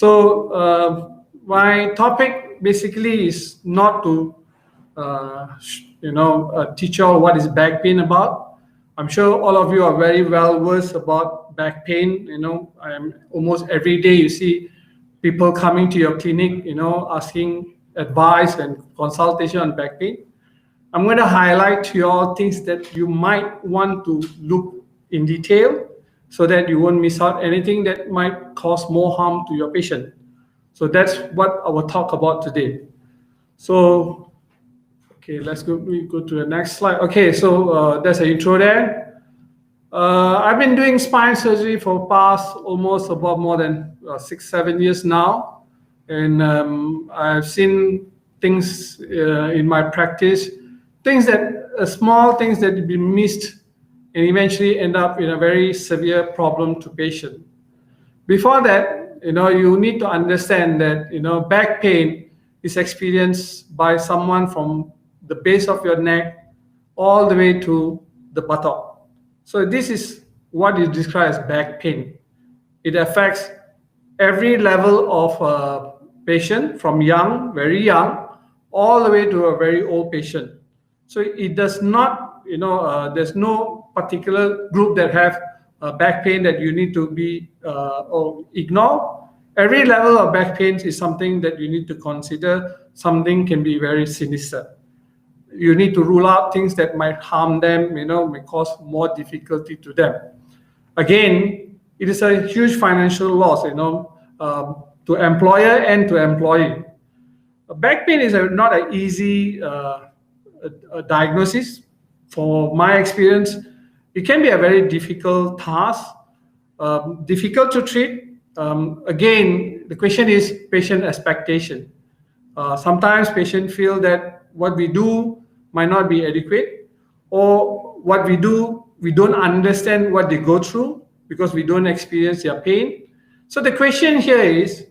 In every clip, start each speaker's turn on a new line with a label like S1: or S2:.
S1: My topic basically is not to, teach you all what is back pain about. I'm sure all of you are very well versed about back pain. Almost every day you see people coming to your clinic, asking advice and consultation on back pain. I'm going to highlight to you all things that you might want to look in detail so that you won't miss out anything that might cause more harm to your patient. So that's what I will talk about today. So, okay, we go to the next slide. Okay, so that's an intro there. I've been doing spine surgery for past almost about more than 6-7 years now. And I've seen things in my practice, small things that have been missed and eventually end up in a very severe problem to patient. Before that, you need to understand that, back pain is experienced by someone from the base of your neck all the way to the buttock. So this is what is described as back pain. It affects every level of patient, from young, very young, all the way to a very old patient. So it does not, there's no particular group that have back pain that you need to be or ignore. Every level of back pain is something that you need to consider. Something can be very sinister. You need to rule out things that might harm them, may cause more difficulty to them. Again, it is a huge financial loss, to employer and to employee. Back pain is not an easy a diagnosis. For my experience, it can be a very difficult task, difficult to treat. Again, the question is patient expectation. Sometimes patients feel that what we do might not be adequate, or what we do, we don't understand what they go through because we don't experience their pain. So the question here is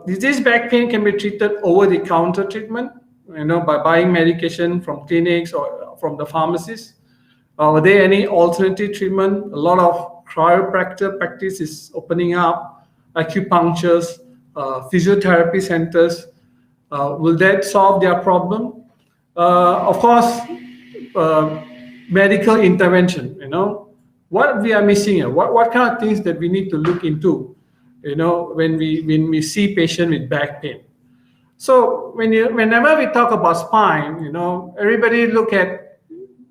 S1: this back pain can be treated over-the-counter treatment, by buying medication from clinics or from the pharmacies. Are there any alternative treatment? A lot of chiropractor practice is opening up, acupunctures, physiotherapy centers. Will that solve their problem? Of course, medical intervention, what we are missing here, what kind of things that we need to look into, when we see patient with back pain. So whenever we talk about spine, everybody look at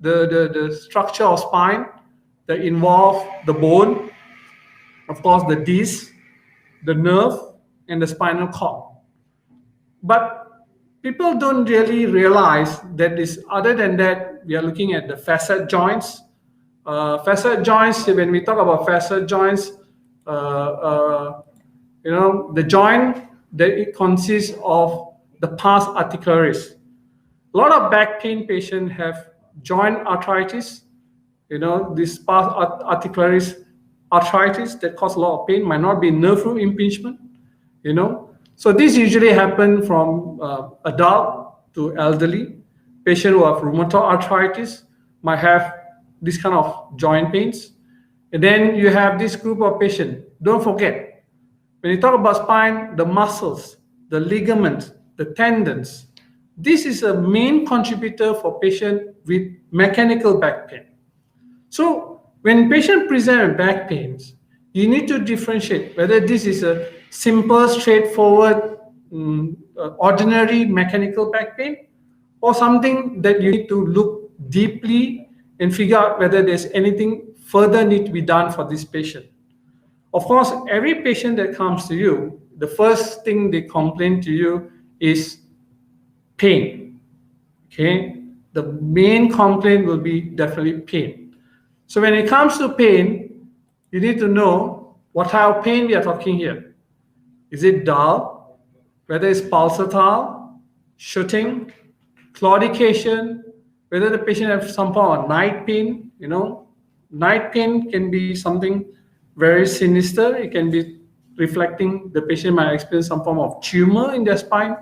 S1: the structure of spine that involve the bone, of course, the disc, the nerve, and the spinal cord. But people don't really realize that other than that, we are looking at the facet joints. Facet joints, when we talk about facet joints, the joint that it consists of the pars articularis. A lot of back pain patients have joint arthritis. This pars articularis arthritis that cause a lot of pain might not be nerve root impingement. So this usually happens from adult to elderly. Patients who have rheumatoid arthritis might have this kind of joint pains. And then you have this group of patients. Don't forget, when you talk about spine, the muscles, the ligaments, the tendons, this is a main contributor for patients with mechanical back pain. So when patients present with back pains, you need to differentiate whether this is a simple, straightforward, ordinary mechanical back pain, or something that you need to look deeply and figure out whether there's anything further need to be done for this patient. Of course, every patient that comes to you, the first thing they complain to you is pain. Okay, the main complaint will be definitely pain. So when it comes to pain, you need to know what type of pain we are talking here. Is it dull? Whether it's pulsatile, shooting, claudication, whether the patient has some form of night pain. Night pain can be something very sinister. It can be reflecting the patient might experience some form of tumor in their spine,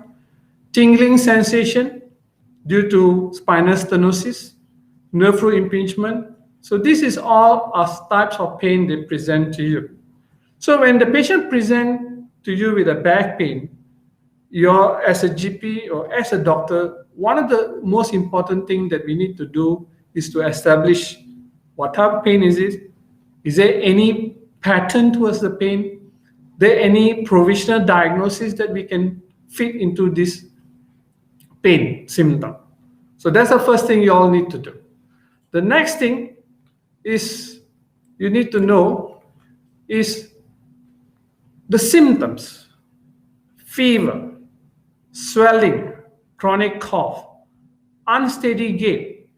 S1: tingling sensation due to spinal stenosis, nerve root impingement. So this is all as types of pain they present to you. So when the patient presents to you with a back pain, you're as a GP or as a doctor, one of the most important things that we need to do is to establish what type of pain is it? Is there any pattern towards the pain? There any provisional diagnosis that we can fit into this pain symptom? So that's the first thing you all need to do. The next thing is you need to know is the symptoms: fever, swelling, chronic cough, unsteady gait.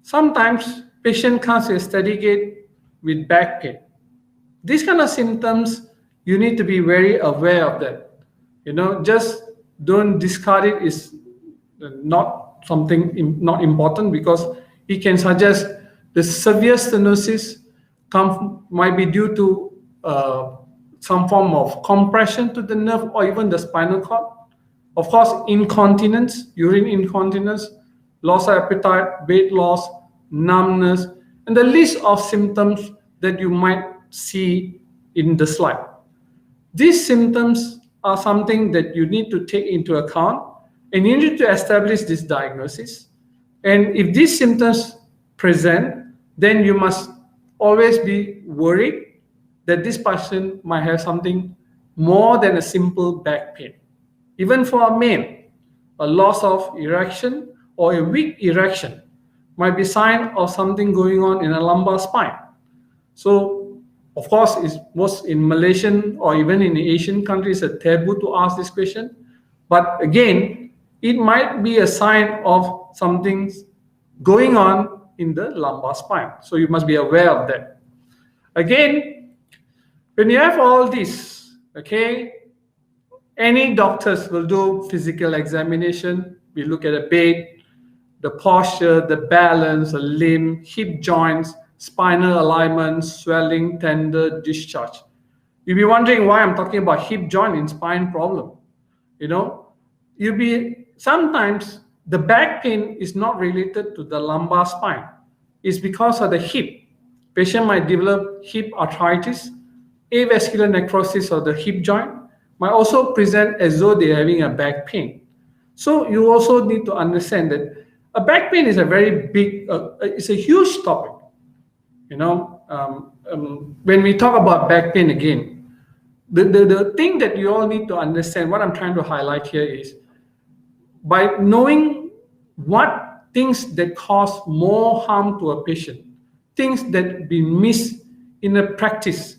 S1: Sometimes patient comes with a steady gait with back pain. These kind of symptoms, you need to be very aware of that. Just don't discard it. Is not something not important, because it can suggest the severe stenosis might be due to some form of compression to the nerve or even the spinal cord. Of course, incontinence, urine incontinence, loss of appetite, weight loss, numbness, and the list of symptoms that you might see in the slide. These symptoms are something that you need to take into account, and you need to establish this diagnosis. And if these symptoms present, then you must always be worried that this person might have something more than a simple back pain. Even for a male, a loss of erection or a weak erection might be sign of something going on in a lumbar spine. So, of course, it's most in Malaysian or even in Asian countries a taboo to ask this question. But again, it might be a sign of something going on in the lumbar spine. So you must be aware of that. Again, when you have all this, okay, any doctors will do physical examination. We look at the bed, the posture, the balance, the limb, hip joints, spinal alignment, swelling, tender, discharge. You'll be wondering why I'm talking about hip joint in spine problem. Sometimes the back pain is not related to the lumbar spine. It's because of the hip. Patient might develop hip arthritis, avascular necrosis of the hip joint, might also present as though they're having a back pain. So you also need to understand that a back pain is a very big, it's a huge topic. When we talk about back pain again, the thing that you all need to understand, what I'm trying to highlight here is, by knowing what things that cause more harm to a patient, things that be missed in a practice,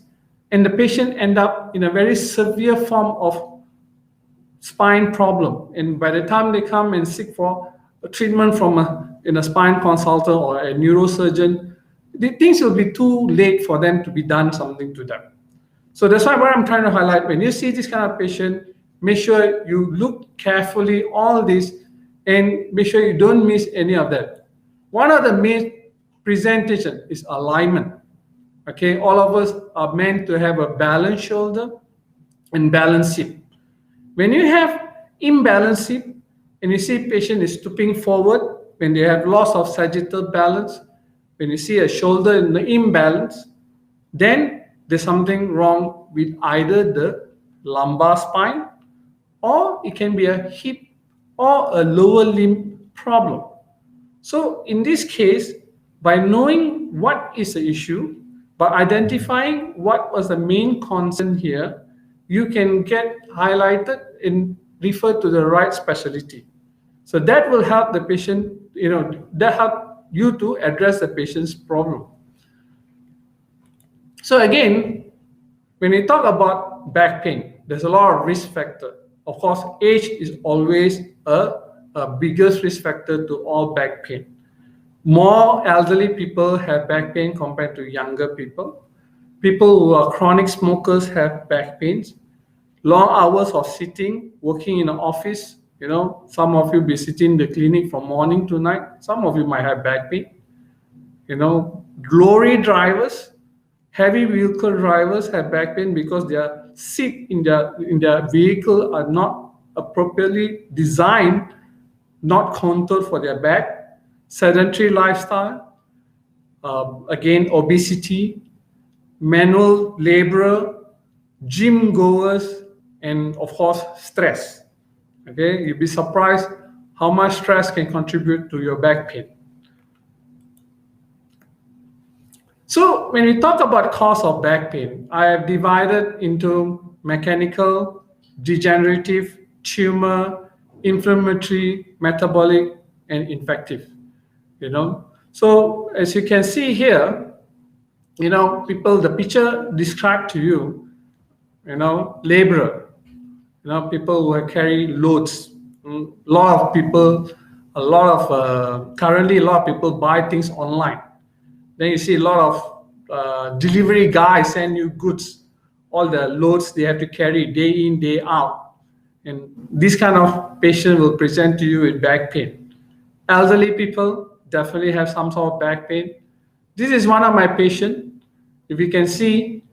S1: and the patient end up in a very severe form of spine problem. And by the time they come and seek for a treatment from a spine consultant or a neurosurgeon, the things will be too late for them to be done something to them. So that's why what I'm trying to highlight, when you see this kind of patient, make sure you look carefully all this and make sure you don't miss any of that. One of the main presentation is alignment. Okay, all of us are meant to have a balanced shoulder and balanced hip. When you have imbalanced hip and you see patient is stooping forward, when they have loss of sagittal balance, when you see a shoulder in the imbalance, then there's something wrong with either the lumbar spine, or it can be a hip or a lower limb problem. So in this case, by knowing what is the issue, by identifying what was the main concern here, you can get highlighted and refer to the right specialty. So that will help the patient, that help you to address the patient's problem. So again, when we talk about back pain, there's a lot of risk factor. Of course, age is always a biggest risk factor to all back pain. More elderly people have back pain compared to younger people. People who are chronic smokers have back pains. Long hours of sitting, working in an office. Some of you be sitting in the clinic from morning to night. Some of you might have back pain. Lorry drivers, heavy vehicle drivers have back pain because their seat in their vehicle are not appropriately designed, not contoured for their back. Sedentary lifestyle, again, obesity, manual laborer, gym goers, and of course, stress. Okay, you'll be surprised how much stress can contribute to your back pain. So when we talk about cause of back pain, I have divided into mechanical, degenerative, tumor, inflammatory, metabolic, and infective. So as you can see here, people, the picture described to you, laborer, people who carry loads. Currently a lot of people buy things online. Then you see a lot of delivery guys send you goods, all the loads they have to carry day in, day out. And this kind of patient will present to you with back pain. Elderly people definitely have some sort of back pain. This is one of my patients. If you can see,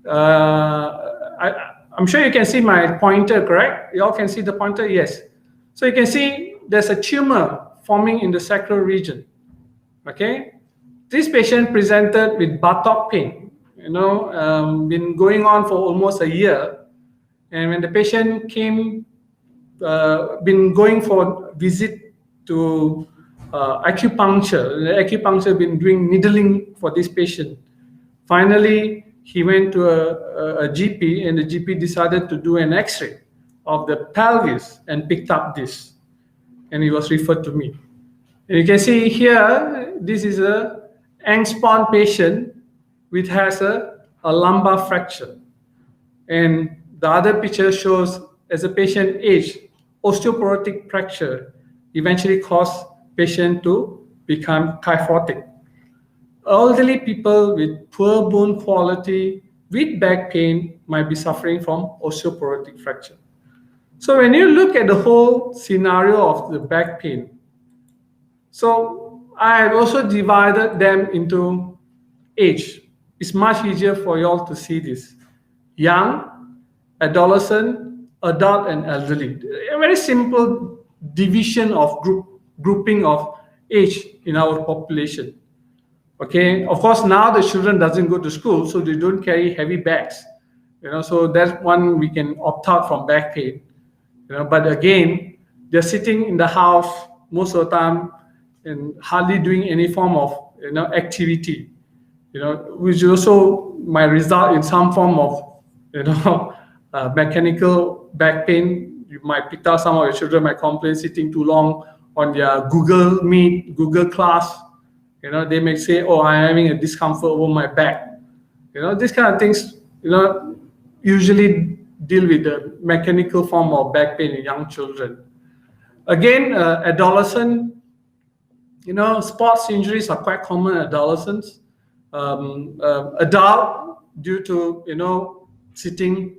S1: I'm sure you can see my pointer, correct? You all can see the pointer? Yes. So you can see there's a tumor forming in the sacral region. Okay? This patient presented with buttock pain, been going on for almost a year. And when the patient came, been going for a visit to acupuncture, the acupuncture been doing needling for this patient. Finally, he went to a GP, and the GP decided to do an x-ray of the pelvis and picked up this. And he was referred to me. And you can see here, this is a angst patient which has a lumbar fracture. And the other picture shows as a patient age, osteoporotic fracture eventually caused patient to become kyphotic. Elderly people with poor bone quality with back pain might be suffering from osteoporotic fracture. So when you look at the whole scenario of the back pain, so I have also divided them into age. It's much easier for you all to see this. Young, adolescent, adult, and elderly. A very simple division of grouping of age in our population. Okay, of course, now the children doesn't go to school, so they don't carry heavy bags. So that's one we can opt out from back pain. But again, they're sitting in the house most of the time and hardly doing any form of activity. Which also might result in some form of mechanical back pain. You might pick up some of your children might complain sitting too long on their Google Meet, Google Class. They may say, "Oh, I'm having a discomfort over my back." These kind of things. Usually deal with the mechanical form of back pain in young children. Again, adolescent. Sports injuries are quite common in adolescents. Adult, due to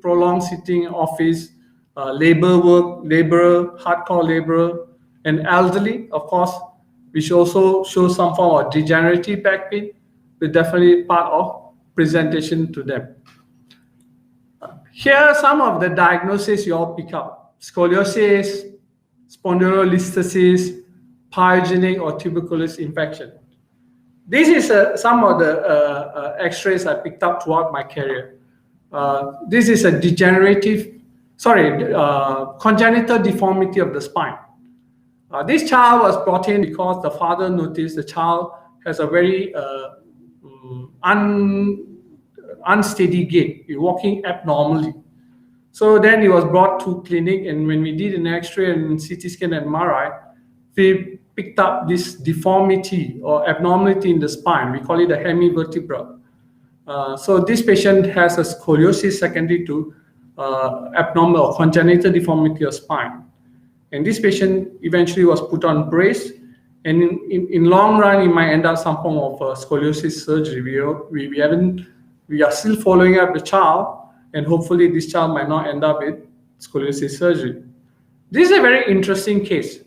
S1: prolonged sitting in office, laborer, hardcore laborer, and elderly, of course, which also shows some form of degenerative back pain, is definitely part of presentation to them. Here are some of the diagnoses you all pick up: scoliosis, spondylolisthesis, pyogenic or tuberculous infection. This is some of the x-rays I picked up throughout my career. This is a congenital deformity of the spine. This child was brought in because the father noticed the child has a very unsteady gait. He's walking abnormally. So then he was brought to clinic, and when we did an x-ray and CT scan and MRI, we picked up this deformity or abnormality in the spine. We call it a hemivertebral. So this patient has a scoliosis secondary to abnormal or congenital deformity of spine. And this patient eventually was put on brace, and in long run, it might end up some form of scoliosis surgery. We are still following up the child, and hopefully this child might not end up with scoliosis surgery. This is a very interesting case.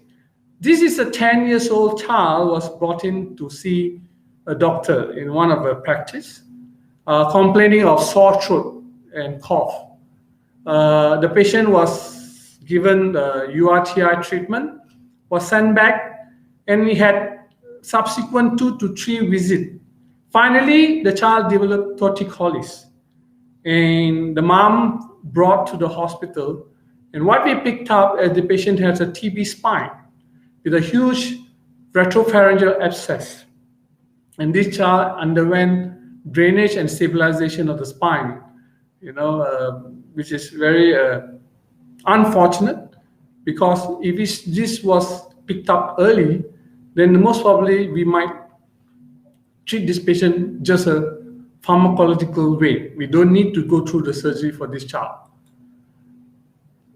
S1: This is a 10-year-old child was brought in to see a doctor in one of the practice, complaining of sore throat and cough. The patient was given the URTI treatment, was sent back, and he had subsequent 2 to 3 visits. Finally, the child developed torticollis, and the mom brought to the hospital, and what we picked up is the patient has a TB spine with a huge retropharyngeal abscess. And this child underwent drainage and stabilization of the spine, which is very unfortunate, because if this was picked up early, then most probably we might treat this patient just a pharmacological way. We don't need to go through the surgery for this child.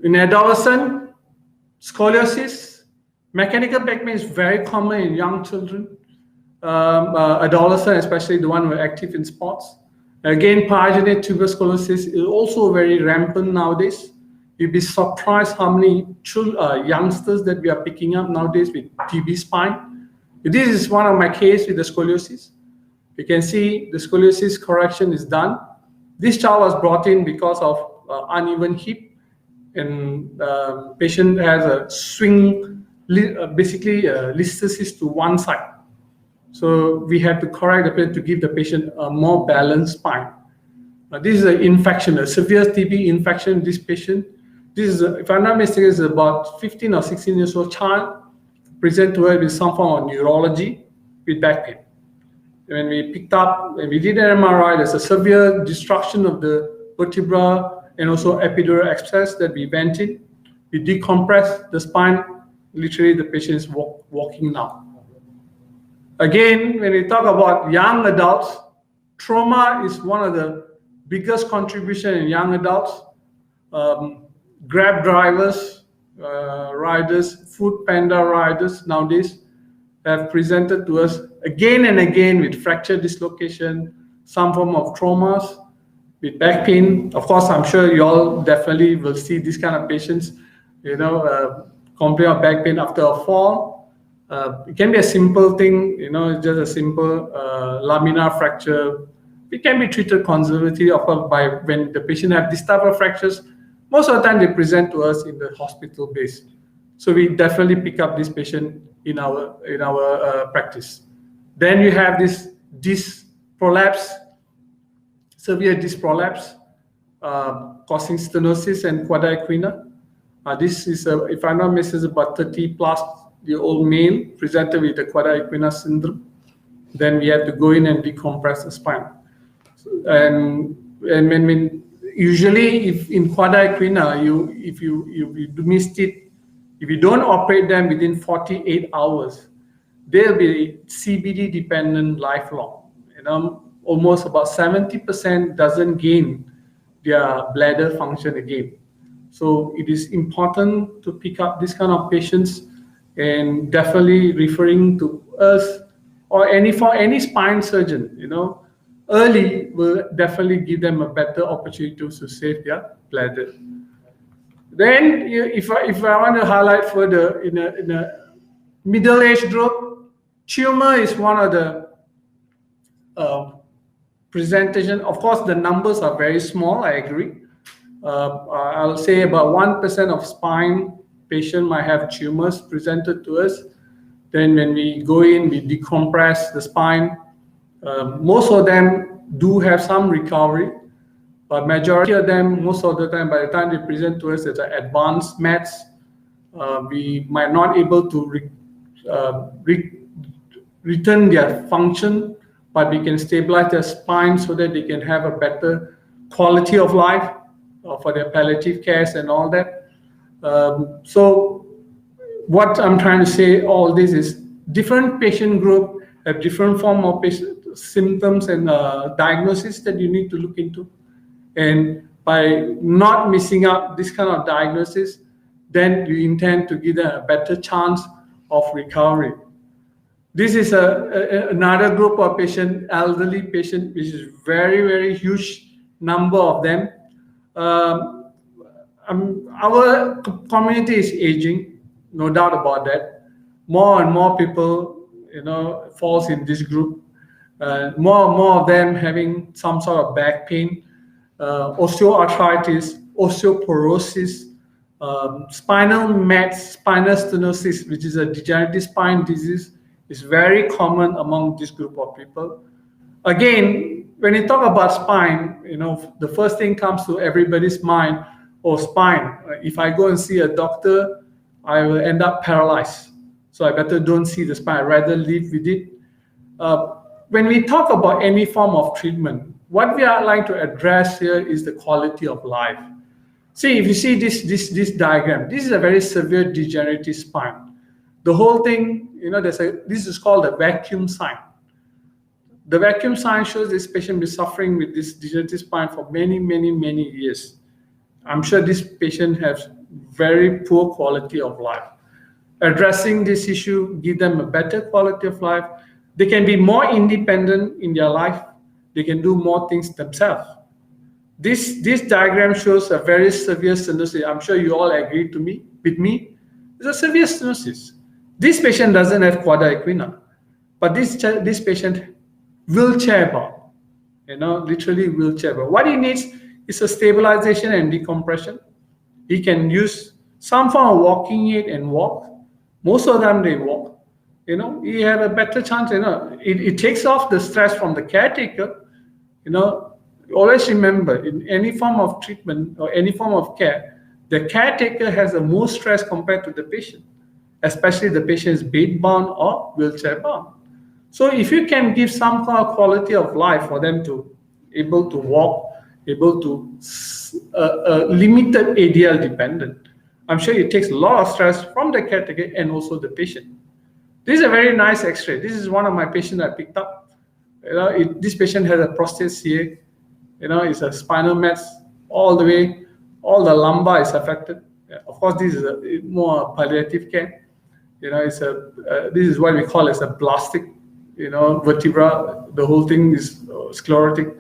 S1: In adolescent, scoliosis, mechanical back pain is very common in young children. Adolescent, especially the one who are active in sports. Again, pyogenic tuberous sclerosis is also very rampant nowadays. You'd be surprised how many youngsters that we are picking up nowadays with TB spine. This is one of my cases with the scoliosis. You can see the scoliosis correction is done. This child was brought in because of uneven hip, and patient has a swing, basically listhesis to one side. So we had to correct the patient to give the patient a more balanced spine. This is an infection, a severe TB infection in this patient. This is, if I'm not mistaken, is about 15 or 16 years old child, present to her with some form of neurology with back pain. When we picked up, when we did an MRI, there's a severe destruction of the vertebra and also epidural abscess that we went in. We decompressed the spine. Literally, the patient is walking now. Again, when we talk about young adults, trauma is one of the biggest contribution in young adults. Grab drivers, riders, food panda riders nowadays have presented to us again and again with fracture dislocation, some form of traumas, with back pain. Of course, I'm sure you all definitely will see these kind of patients, complain of back pain after a fall. It can be a simple thing, it's just a simple laminar fracture. It can be treated conservatively, of course, by when the patient have this type of fractures. Most of the time, they present to us in the hospital base. So we definitely pick up this patient in our practice. Then you have this disc prolapse, severe disc prolapse, causing stenosis and quadra equina. This is, if I'm not mistaken, about 30-plus-year-old male presented with the quadra equina syndrome. Then we have to go in and decompress the spine. And when usually, if in quadra equina, if you missed it, if you don't operate them within 48 hours, they'll be CBD dependent lifelong. Almost about 70% doesn't gain their bladder function again. So it is important to pick up this kind of patients and definitely referring to us or for any spine surgeon. Early will definitely give them a better opportunity to save their bladder. Then, if I want to highlight further in a middle-aged group, tumor is one of the presentation. Of course, the numbers are very small. I agree. I'll say about 1% of spine patient might have tumors presented to us. Then, when we go in, we decompress the spine. Most of them do have some recovery, but majority of them, most of the time, by the time they present to us as advanced mets, we might not able to return their function, but we can stabilize their spine so that they can have a better quality of life for their palliative cares and all that. So what I'm trying to say, all this is different patient group have different form of symptoms and diagnosis that you need to look into. And by not missing out this kind of diagnosis, then you intend to give them a better chance of recovery. This is another group of patient, elderly patient, which is very, very huge number of them. Our community is aging, no doubt about that. More and more people, falls in this group. More and more of them having some sort of back pain, osteoarthritis, osteoporosis, spinal mets, spinal stenosis, which is a degenerative spine disease, is very common among this group of people. Again, when you talk about spine, the first thing comes to everybody's mind, oh, spine. If I go and see a doctor, I will end up paralyzed. So I better don't see the spine. I'd rather live with it. When we talk about any form of treatment, what we are like to address here is the quality of life. See, if you see this diagram, this is a very severe degenerative spine. The whole thing, this is called a vacuum sign. The vacuum sign shows this patient is suffering with this degenerative spine for many, many, many years. I'm sure this patient has very poor quality of life. Addressing this issue, give them a better quality of life. They can be more independent in their life. They can do more things themselves. This diagram shows a very severe stenosis. I'm sure you all agree with me. It's a severe stenosis. This patient doesn't have quadra equina, but this patient wheelchair bound, literally wheelchair bound. What he needs is a stabilization and decompression. He can use some form of walking aid and walk. Most of them they walk. He have a better chance. It takes off the stress from the caretaker. Always remember, in any form of treatment or any form of care, the caretaker has the most stress compared to the patient, especially the patient is bed-bound or wheelchair-bound. So if you can give some kind of quality of life for them to able to walk, able to limited ADL dependent, I'm sure it takes a lot of stress from the caretaker and also the patient. This is a very nice X-ray. This is one of my patients I picked up. This patient has a prostate CA. It's a spinal mass all the way. All the lumbar is affected. Of course, this is a more palliative care. This is what we call as a blastic, vertebra. The whole thing is sclerotic,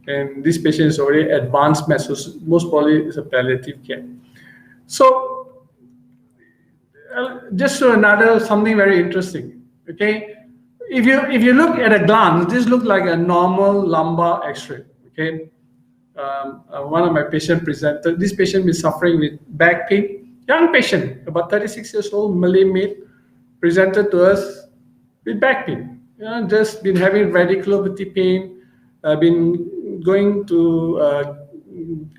S1: and this patient is already advanced mass. So most probably it's a palliative care. So just something very interesting. Okay, if you look at a glance, this looks like a normal lumbar X-ray. Okay, one of my patients presented. This patient is suffering with back pain. Young patient, about 36 years old, Malay male, presented to us with back pain. Just been having radiculopathy pain. Been going to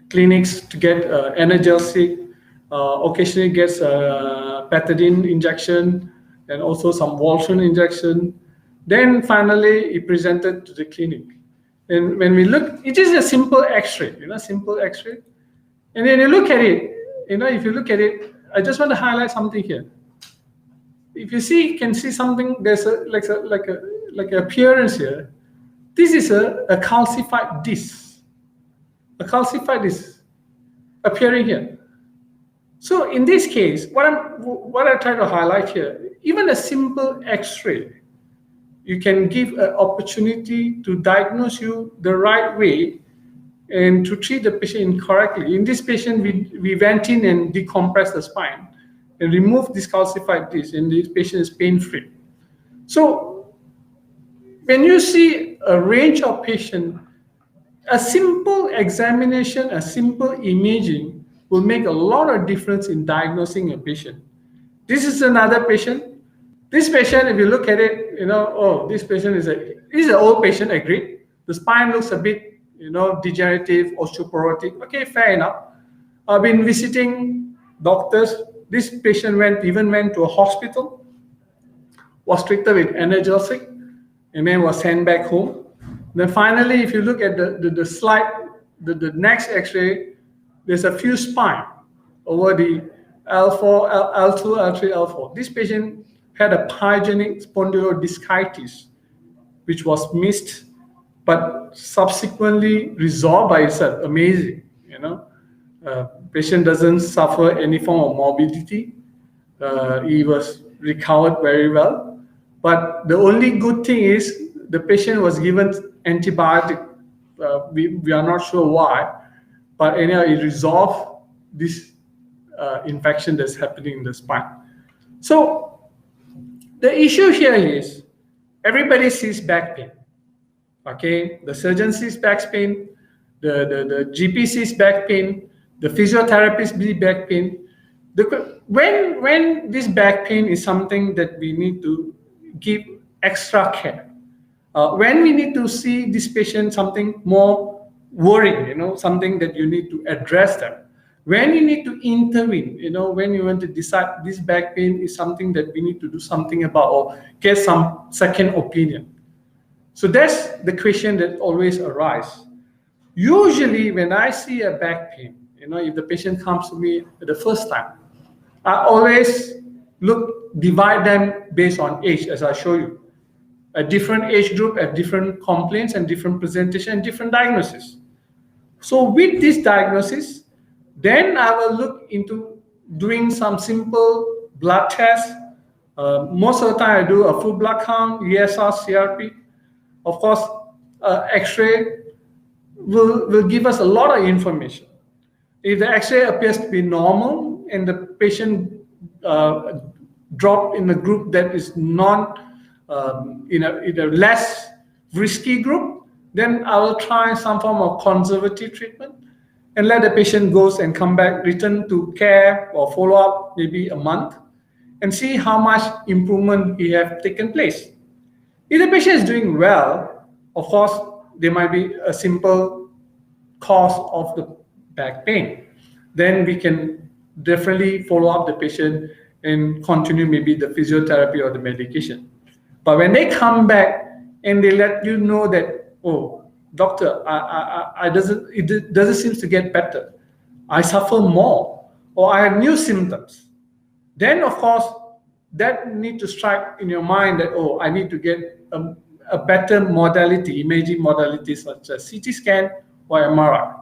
S1: clinics to get analgesic. Occasionally gets Petaling injection and also some Voltron injection. Then finally, he presented to the clinic. And when we look, it is a simple X-ray, simple X-ray. And then you look at it, if you look at it, I just want to highlight something here. If you can see something, there's like an appearance here. This is a calcified disc, appearing here. So in this case, what I try to highlight here, even a simple X-ray, you can give an opportunity to diagnose you the right way and to treat the patient correctly. In this patient, we went in and decompressed the spine and removed this calcified disc, and this patient is pain-free. So when you see a range of patients, a simple examination, a simple imaging will make a lot of difference in diagnosing a patient. This is another patient. This patient, if you look at it, this patient is an old patient, agreed. The spine looks a bit, degenerative, osteoporotic. Okay, fair enough. I've been visiting doctors. This patient even went to a hospital, was treated with analgesic, and then was sent back home. Then finally, if you look at the slide, the next X-ray, there's a few spine over the L4, L2, L3, L4. This patient had a pyogenic spondylodiscitis, which was missed, but subsequently resolved by itself. Amazing, patient doesn't suffer any form of morbidity. He was recovered very well. But the only good thing is the patient was given antibiotic. We are not sure why, but anyhow, it resolved this infection that's happening in the spine. So the issue here is everybody sees back pain. Okay, the surgeon sees back pain, the GP sees back pain, the physiotherapist sees back pain. When this back pain is something that we need to give extra care. When we need to see this patient something more worrying, something that you need to address them. When you need to intervene, when you want to decide this back pain is something that we need to do something about or get some second opinion. So that's the question that always arises. Usually when I see a back pain, if the patient comes to me the first time, I always divide them based on age, as I show you. A different age group have different complaints and different presentation and different diagnosis. So with this diagnosis, then I will look into doing some simple blood tests. Most of the time I do a full blood count, ESR, CRP. Of course, X-ray will give us a lot of information. If the X-ray appears to be normal and the patient drop in a group that is not in a less risky group, then I will try some form of conservative treatment and let the patient go and come back, return to care or follow up maybe a month and see how much improvement he have taken place. If the patient is doing well, of course, there might be a simple cause of the back pain. Then we can definitely follow up the patient and continue maybe the physiotherapy or the medication. But when they come back and they let you know that, oh, doctor, it doesn't seem to get better. I suffer more, or I have new symptoms. Then, of course, that need to strike in your mind that, oh, I need to get a better modality, imaging modality such as CT scan or MRI.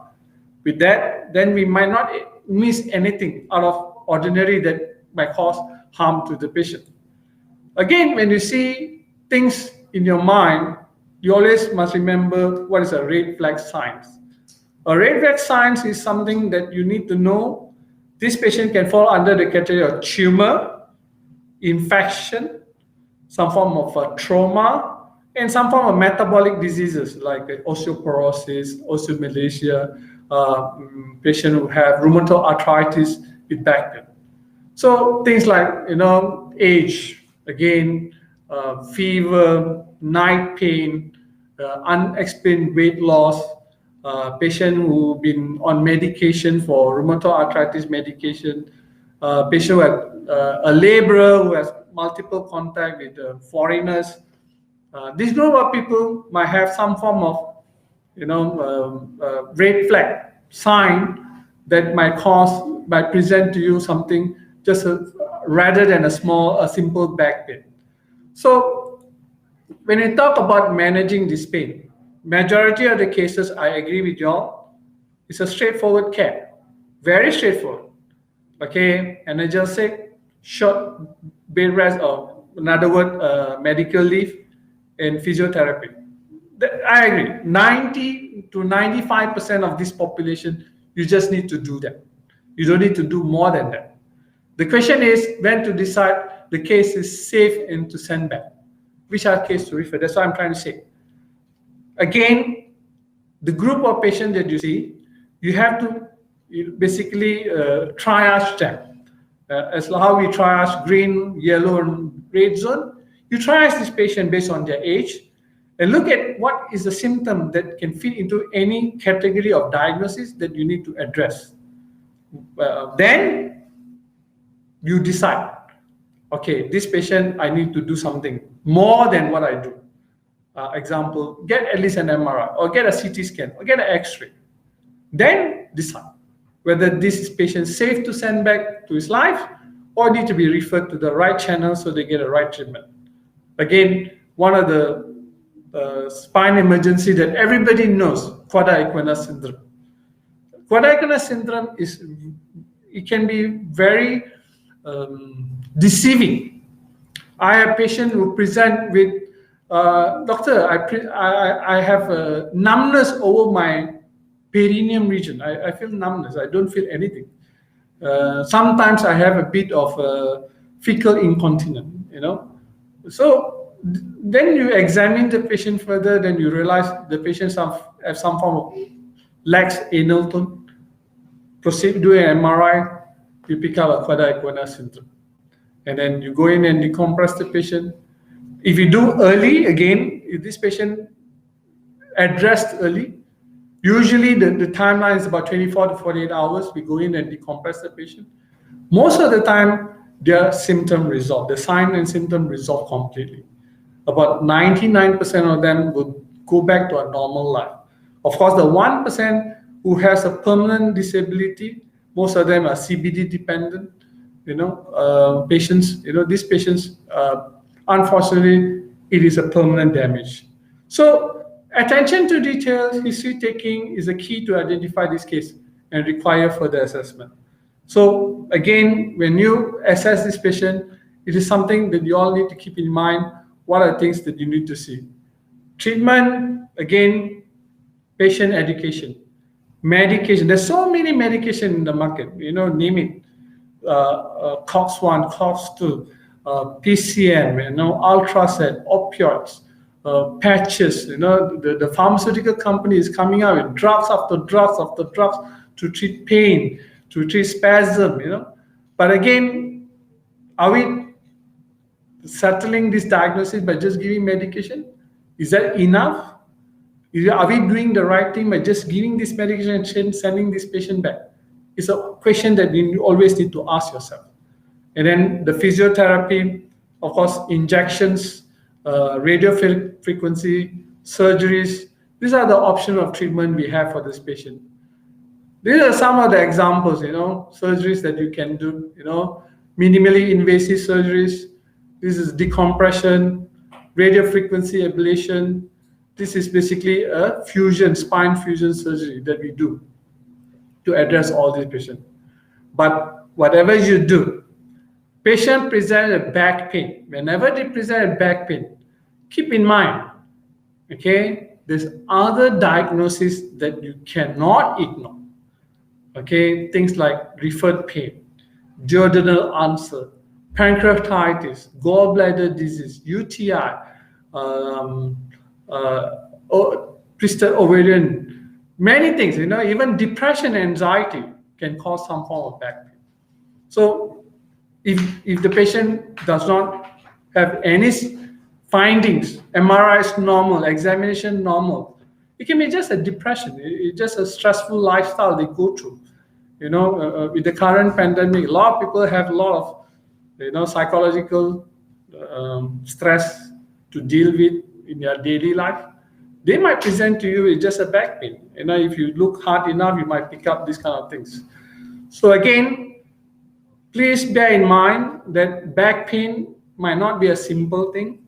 S1: With that, then we might not miss anything out of ordinary that might cause harm to the patient. Again, when you see things in your mind, you always must remember what is a red flag sign. A red flag sign is something that you need to know. This patient can fall under the category of tumor, infection, some form of trauma, and some form of metabolic diseases like osteoporosis, osteomalacia, patient who have rheumatoid arthritis with back pain. So things like, age, again, fever, night pain, unexplained weight loss, patient who've been on medication for rheumatoid arthritis medication, patient who has a laborer who has multiple contact with foreigners. This group of people might have some form of, red flag sign that might present to you something just rather than a simple back pain. So when we talk about managing this pain, majority of the cases, I agree with y'all, it's a straightforward care, very straightforward. Okay, analgesic, short bed rest, or another word, medical leave, and physiotherapy. I agree. 90 to 95% of this population, you just need to do that. You don't need to do more than that. The question is when to decide the case is safe and to send back. Which are case to refer. That's what I'm trying to say. Again, the group of patients that you see, you have to basically triage them. As how we triage green, yellow, and red zone, you triage this patient based on their age and look at what is the symptom that can fit into any category of diagnosis that you need to address. Then you decide, okay, this patient, I need to do something more than what I do. Example, get at least an MRI or get a CT scan or get an X-ray. Then decide whether this patient is safe to send back to his life or need to be referred to the right channel so they get the right treatment. Again, one of the spine emergency that everybody knows, quadri-equina syndrome. Quadri-equina syndrome can be very deceiving. I have patients who present with, doctor, I have numbness over my perineum region. I feel numbness. I don't feel anything. Sometimes I have a bit of fecal incontinence, So then you examine the patient further, then you realize the patients have some form of lax anal tone. Proceed, do an MRI, you pick up a quadri-equina syndrome. And then you go in and decompress the patient. If you do early, again, if this patient addressed early, usually the timeline is about 24 to 48 hours. We go in and decompress the patient. Most of the time, their symptom resolve, the sign and symptom resolve completely. About 99% of them will go back to a normal life. Of course, the 1% who has a permanent disability, most of them are CBD dependent, patients, these patients, unfortunately, it is a permanent damage. So attention to details, history taking is a key to identify this case and require further assessment. So again, when you assess this patient, it is something that you all need to keep in mind. What are things that you need to see? Treatment, again, patient education, medication. There's so many medication in the market, name it. COX-1, COX-2, PCM, Ultraset, opioids, patches. The pharmaceutical company is coming out with drugs after drugs after drugs to treat pain, to treat spasm. But again, are we settling this diagnosis by just giving medication? Is that enough? Are we doing the right thing by just giving this medication and sending this patient back? It's a question that you always need to ask yourself. And then the physiotherapy, of course, injections, radio frequency, surgeries. These are the options of treatment we have for this patient. These are some of the examples, surgeries that you can do, minimally invasive surgeries. This is decompression, radio frequency ablation. This is basically a spine fusion surgery that we do to address all these patients. But whatever you do, patient present a back pain. Whenever they present a back pain, keep in mind, okay, there's other diagnoses that you cannot ignore. Okay, things like referred pain, duodenal ulcer, pancreatitis, gallbladder disease, UTI, twisted ovarian, many things, even depression and anxiety can cause some form of back pain. So if the patient does not have any findings, MRI is normal, examination normal, it can be just a depression. It's just a stressful lifestyle they go through. With the current pandemic, a lot of people have a lot of, psychological stress to deal with in their daily life. They might present to you with just a back pain. If you look hard enough, you might pick up these kind of things. So again, please bear in mind that back pain might not be a simple thing.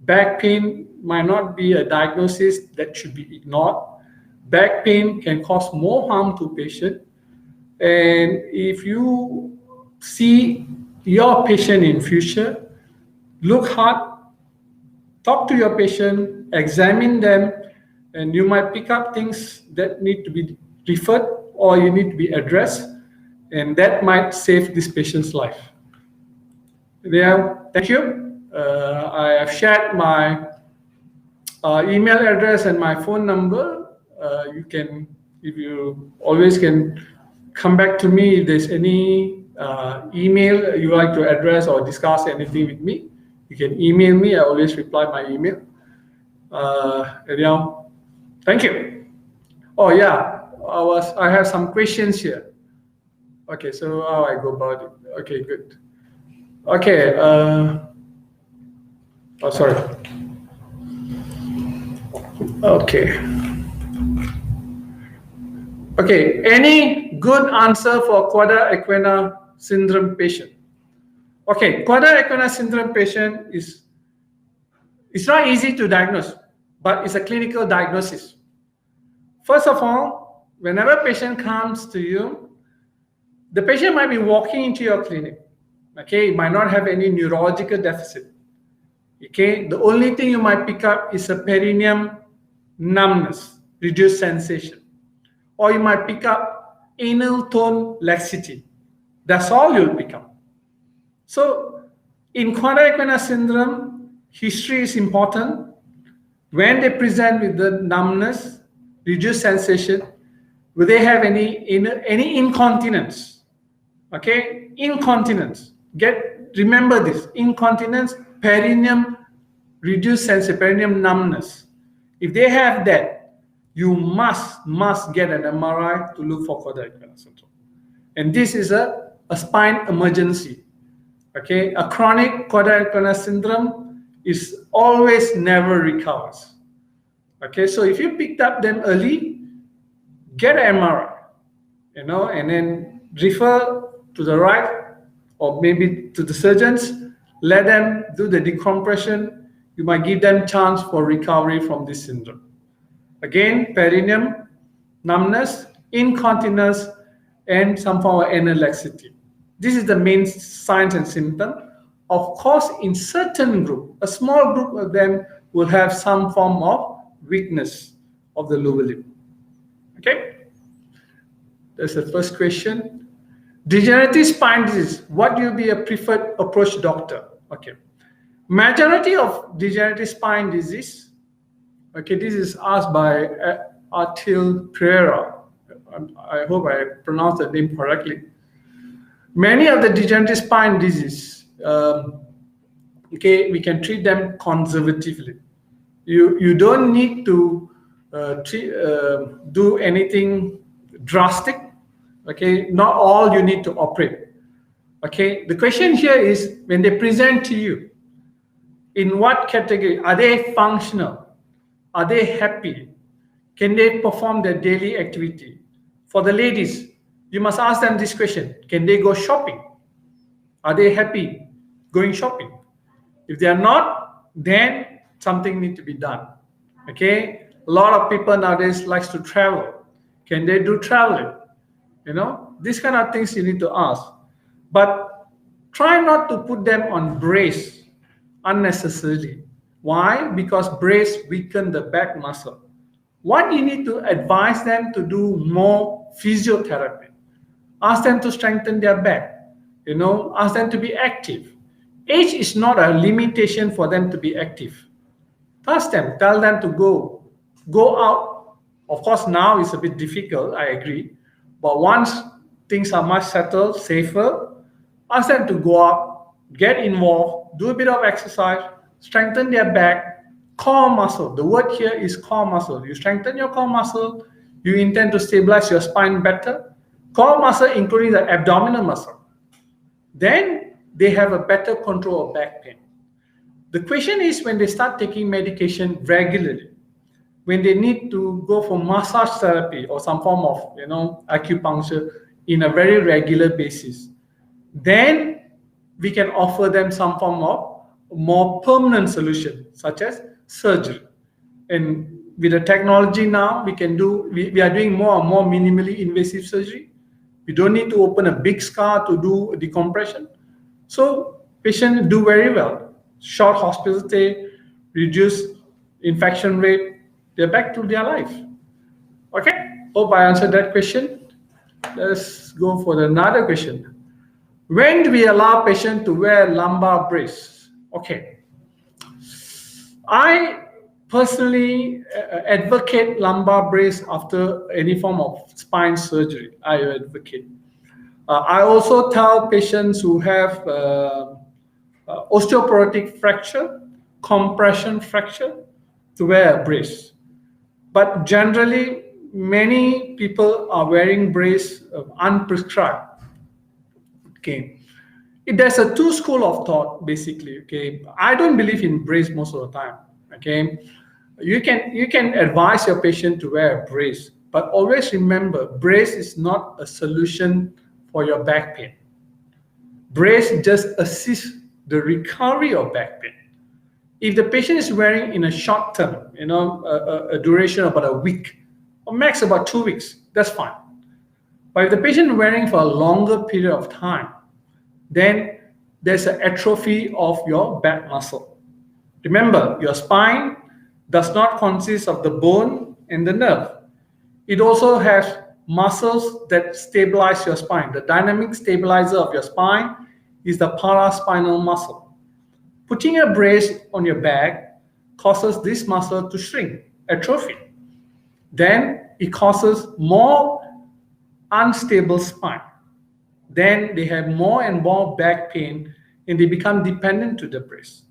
S1: Back pain might not be a diagnosis that should be ignored. Back pain can cause more harm to patient. And if you see your patient in future, look hard, talk to your patient, examine them, and you might pick up things that need to be referred or you need to be addressed, and that might save this patient's life. Thank you. I have shared my email address and my phone number. You can, if you always can come back to me if there's any email you like to address or discuss anything with me. You can email me. I always reply my email. Thank you. Oh yeah, I have some questions here. Okay, so how I go about it? Okay, good. Okay. Sorry. Okay. Okay. Any good answer for quadra equina syndrome patient? Okay, quadra equina syndrome patient it's not easy to diagnose, but it's a clinical diagnosis. First of all, whenever a patient comes to you, the patient might be walking into your clinic. Okay, it might not have any neurological deficit. Okay, the only thing you might pick up is a perineum numbness, reduced sensation, or you might pick up anal tone laxity. That's all you'll pick up. So in quadra equina syndrome, history is important. When they present with the numbness, reduced sensation, will they have any incontinence? Okay, incontinence. Remember this: incontinence, perineum reduced sensiperineum numbness. If they have that, you must get an MRI to look for caudate canal syndrome. And this is a spine emergency. Okay, a chronic caudate canal syndrome is always never recovers. Okay, so if you picked up them early, get an MRI, and then refer to the right or maybe to the surgeons, let them do the decompression. You might give them chance for recovery from this syndrome. Again, perineum, numbness, incontinence, and some form of anal laxity. This is the main signs and symptoms. Of course, in certain group, a small group of them will have some form of weakness of the lower limb. Okay? That's the first question. Degenerative spine disease. What will be a preferred approach, doctor? Okay. Majority of degenerative spine disease, okay, this is asked by Artil Pereira. I hope I pronounced the name correctly. Many of the degenerative spine disease, okay, we can treat them conservatively. You don't need to do anything drastic. Okay, not all you need to operate. Okay, the question here is, when they present to you, in what category? Are they functional? Are they happy? Can they perform their daily activity? For the ladies, you must ask them this question: can they go shopping? Are they happy going shopping? If they are not, then something needs to be done. Okay, a lot of people nowadays likes to travel. Can they do traveling? These kind of things you need to ask. But try not to put them on brace unnecessarily. Why? Because brace weaken the back muscle. What you need to advise them to do more physiotherapy. Ask them to strengthen their back. Ask them to be active. Age is not a limitation for them to be active. Ask them, tell them to go out. Of course, now it's a bit difficult, I agree. But once things are much settled, safer, ask them to go out, get involved, do a bit of exercise, strengthen their back, core muscle. The word here is core muscle. You strengthen your core muscle, you intend to stabilize your spine better. Core muscle including the abdominal muscle. Then they have a better control of back pain. The question is, when they start taking medication regularly, when they need to go for massage therapy or some form of acupuncture in a very regular basis, then we can offer them some form of more permanent solution, such as surgery. And with the technology now, we are doing more and more minimally invasive surgery. We don't need to open a big scar to do decompression. So patients do very well. Short hospital stay, reduced infection rate, they're back to their life. Okay, hope I answered that question. Let's go for another question. When do we allow patients to wear lumbar brace? Okay, I personally advocate lumbar brace after any form of spine surgery. I advocate. I also tell patients who have osteoporotic fracture, compression fracture, to wear a brace. But generally, many people are wearing brace unprescribed. Okay, there's a two school of thought basically. Okay, I don't believe in brace most of the time. Okay, you can advise your patient to wear a brace, but always remember, brace is not a solution for your back pain. Brace just assists the recovery of back pain. If the patient is wearing in a short term, a duration of about a week, or max about 2 weeks, that's fine. But if the patient is wearing for a longer period of time, then there's an atrophy of your back muscle. Remember, your spine does not consist of the bone and the nerve. It also has muscles that stabilize your spine. The dynamic stabilizer of your spine is the paraspinal muscle. Putting a brace on your back causes this muscle to shrink, atrophy. Then it causes more unstable spine. Then they have more and more back pain and they become dependent to the brace.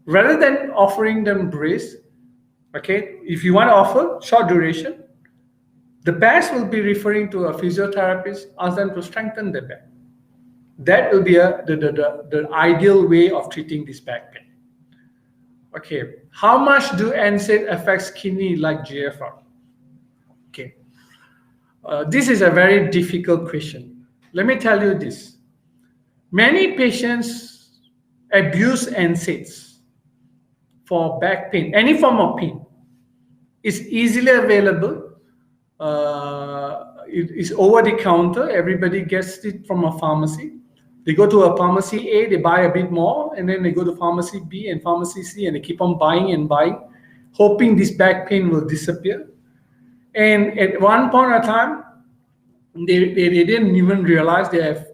S1: Rather than offering them brace, okay, if you want to offer short duration, the best will be referring to a physiotherapist, ask them to strengthen the back. That will be the ideal way of treating this back pain. Okay, how much do NSAID affects kidney like GFR? Okay, this is a very difficult question. Let me tell you this. Many patients abuse NSAIDs for back pain, any form of pain. It's easily available. It is over the counter. Everybody gets it from a pharmacy. They go to a pharmacy A, they buy a bit more, and then they go to pharmacy B and pharmacy C, and they keep on buying and buying, hoping this back pain will disappear. And at one point in time, they didn't even realize they have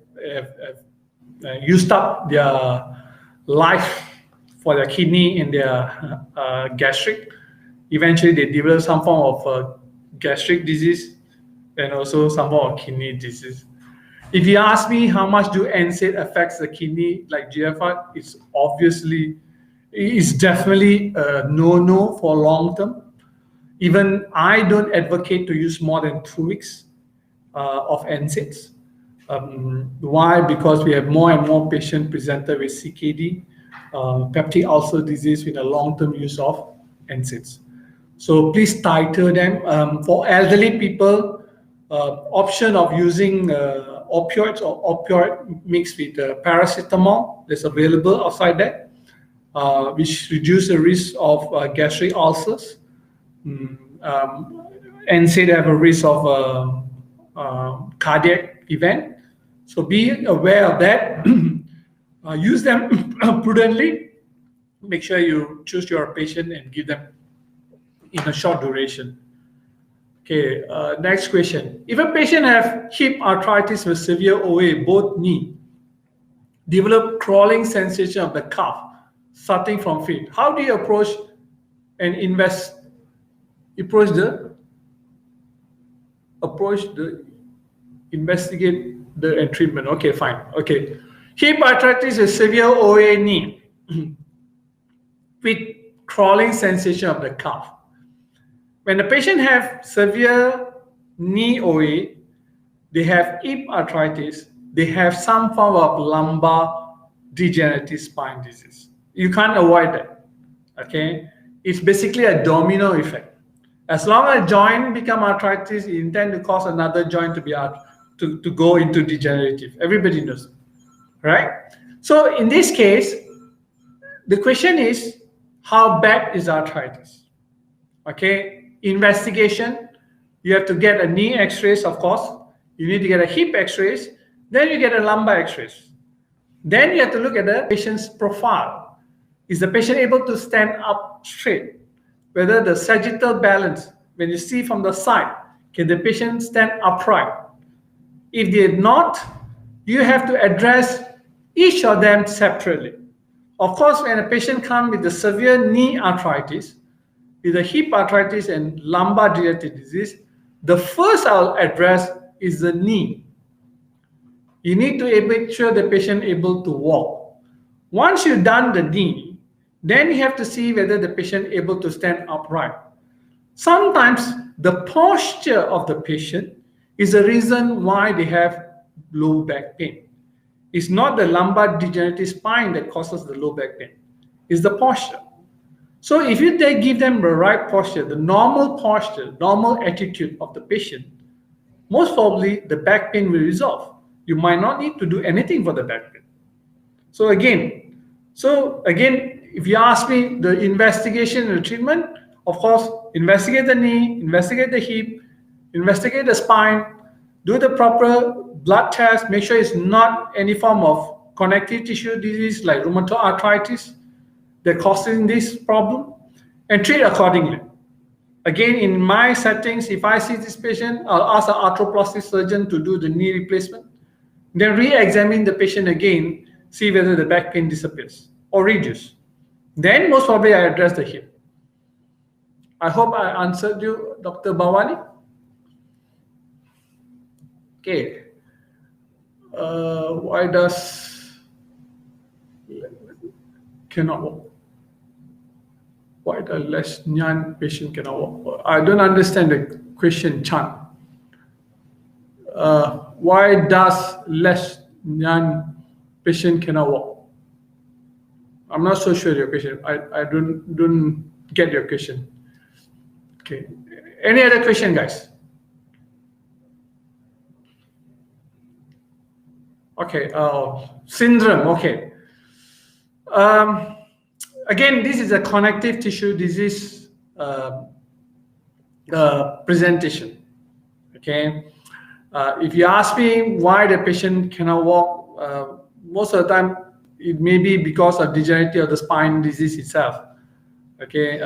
S1: used up their life for their kidney and their gastric. Eventually, they develop some form of gastric disease and also some form of kidney disease. If you ask me how much do NSAID affects the kidney like GFR, it's definitely a no for long term. Even I don't advocate to use more than 2 weeks of NSAIDs. Why? Because we have more and more patients presented with CKD, peptic ulcer disease with a long-term use of NSAIDs. So please titre them. For elderly people, option of using opioids or opioid mixed with paracetamol that's available outside there, which reduce the risk of gastric ulcers. NSAID have a risk of cardiac event. So be aware of that. Use them prudently. Make sure you choose your patient and give them in a short duration. Okay, next question. If a patient have hip arthritis with severe OA, both knee, develop crawling sensation of the calf starting from feet, how do you approach and investigate the treatment? Okay, fine. Okay, hip arthritis is severe OA knee with crawling sensation of the calf. When the patient have severe knee OA, they have hip arthritis, they have some form of lumbar degenerative spine disease. You can't avoid that. Okay, it's basically a domino effect. As long as joint become arthritis, it intend to cause another joint to be to go into degenerative. Everybody knows, right? So in this case, the question is, how bad is arthritis? Okay, investigation. You have to get a knee X-rays, of course. You need to get a hip X-rays. Then you get a lumbar X-rays. Then you have to look at the patient's profile. Is the patient able to stand up straight? Whether the sagittal balance, when you see from the side, can the patient stand upright? If they're not, you have to address each of them separately. Of course, when a patient comes with the severe knee arthritis, with the hip arthritis and lumbar degenerative disease, the first I'll address is the knee. You need to make sure the patient is able to walk. Once you've done the knee, then you have to see whether the patient is able to stand upright. Sometimes the posture of the patient is the reason why they have low back pain. It's not the lumbar degenerative spine that causes the low back pain. It's the posture. So if you give them the right posture, the normal posture, normal attitude of the patient, most probably the back pain will resolve. You might not need to do anything for the back pain. So again, if you ask me the investigation and the treatment, of course, investigate the knee, investigate the hip, investigate the spine, do the proper blood test, make sure it's not any form of connective tissue disease like rheumatoid arthritis that causing this problem, and treat accordingly. Again, in my settings, if I see this patient, I'll ask an arthroplasty surgeon to do the knee replacement, then re-examine the patient again, see whether the back pain disappears or reduce. Then most probably I address the hip. I hope I answered you, Dr. Bawani. Okay. Why does cannot walk? Why the less Nyan patient cannot walk? I don't understand the question, Chan. Why does less Nyan patient cannot walk? I'm not so sure your question. I don't get your question. Okay. Any other question, guys? Okay. Syndrome. Okay. Again, this is a connective tissue disease presentation. Okay. If you ask me why the patient cannot walk, most of the time it may be because of degenerative of the spine disease itself. Okay,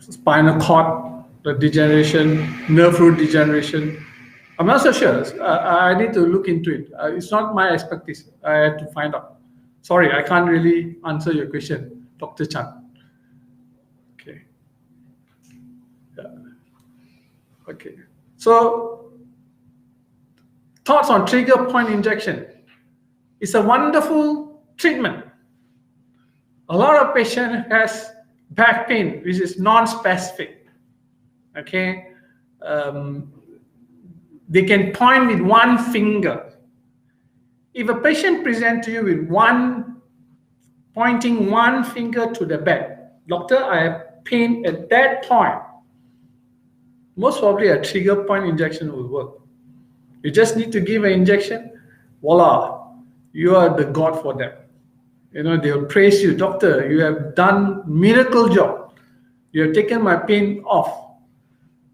S1: spinal cord the degeneration, nerve root degeneration. I'm not so sure. I need to look into it. It's not my expertise. I have to find out. Sorry, I can't really answer your question, Dr. Chan. Okay. Yeah. Okay. So, thoughts on trigger point injection. It's a wonderful treatment. A lot of patient has back pain, which is non-specific. Okay. They can point with one finger. If a patient presents to you with pointing one finger to the back, doctor, I have pain at that point, most probably a trigger point injection will work. You just need to give an injection, voila, you are the God for them. You know, they will praise you, doctor, you have done miracle job. You have taken my pain off.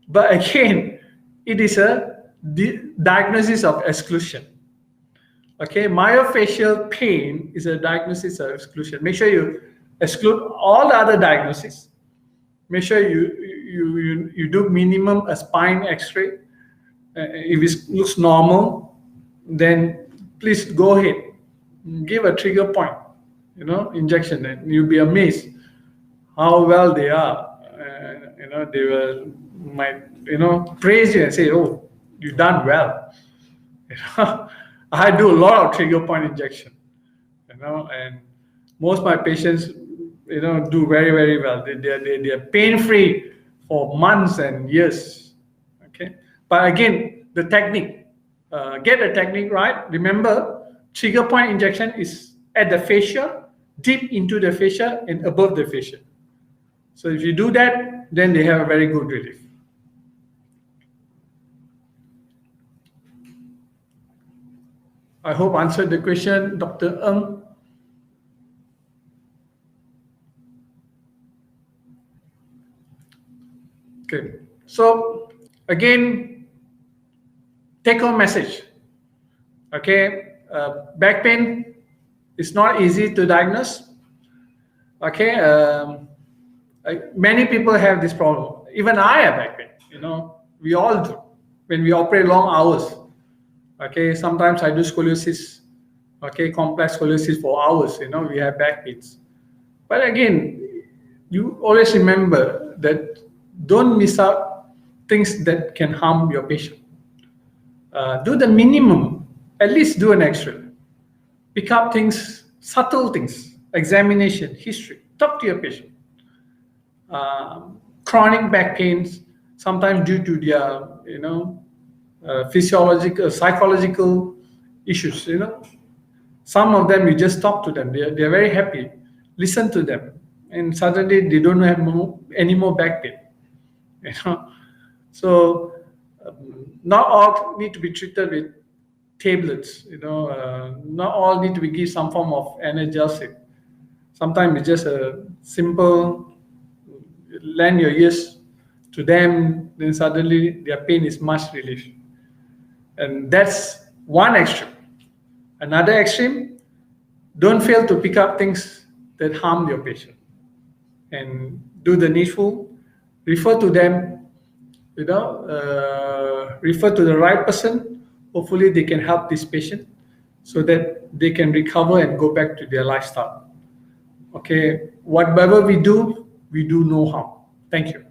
S1: But again, it is a diagnosis of exclusion. Okay, myofascial pain is a diagnosis of exclusion. Make sure you exclude all the other diagnoses. Make sure you do minimum a spine X-ray. If it looks normal, then please go ahead, give a trigger point, injection, and you'll be amazed how well they are. They might praise you and say, "Oh, you've done well." I do a lot of trigger point injection, and most of my patients, do very, very well. They are pain-free for months and years. Okay, but again, the technique, get the technique right. Remember, trigger point injection is at the fascia, deep into the fascia and above the fascia. So if you do that, then they have a very good relief. I hope I answered the question, Dr. Ng. Okay, so again, take home message. Okay, back pain is not easy to diagnose. Okay, many people have this problem. Even I have back pain. We all do when we operate long hours. Okay, sometimes I do scoliosis, complex scoliosis for hours, we have back pains. But again, you always remember that don't miss out things that can harm your patient. Do the minimum, at least do an X-ray. Pick up things, subtle things, examination, history, talk to your patient. Chronic back pains, sometimes due to their, physiological, psychological issues, Some of them, you just talk to them. They're very happy. Listen to them. And suddenly they don't have any more back pain. So not all need to be treated with tablets, not all need to be given some form of analgesic. Sometimes it's just a simple lend your ears to them, then suddenly their pain is much relieved. And that's one extreme. Another extreme, don't fail to pick up things that harm your patient. And do the needful, refer to them, refer to the right person. Hopefully they can help this patient so that they can recover and go back to their lifestyle. Okay, whatever we do no harm. Thank you.